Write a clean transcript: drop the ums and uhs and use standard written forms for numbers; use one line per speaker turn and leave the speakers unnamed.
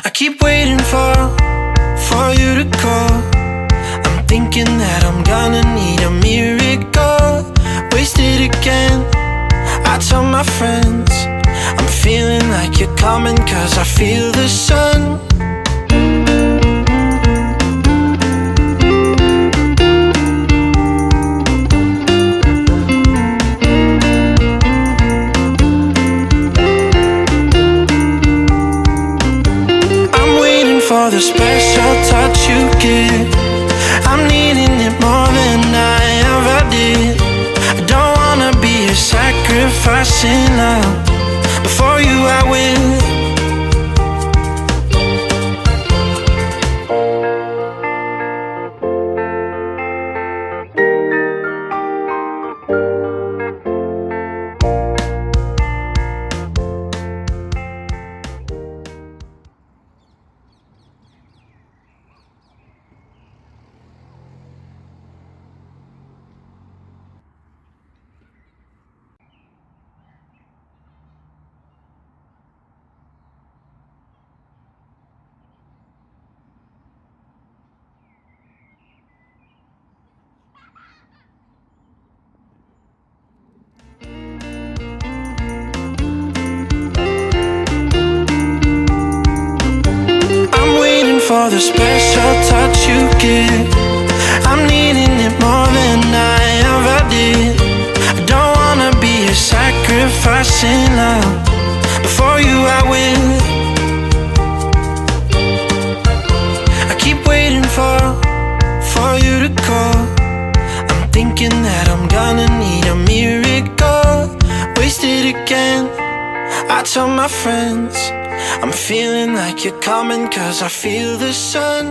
I keep waiting for you to call. I'm thinking that I'm gonna need a miracle. Wasted again, I tell my friends I'm feeling like you're coming, 'cause I feel the sun. For the special touch you give, I'm needing it more than I ever did. I don't wanna be a sacrificing love. Before you I will. For the special touch you give, I'm needing it more than I ever did. I don't wanna be a sacrificing love. Before you I will. I keep waiting for you to call. I'm thinking that I'm gonna need a miracle. Wasted again, I tell my friends I'm feeling like you're coming, 'cause I feel the sun.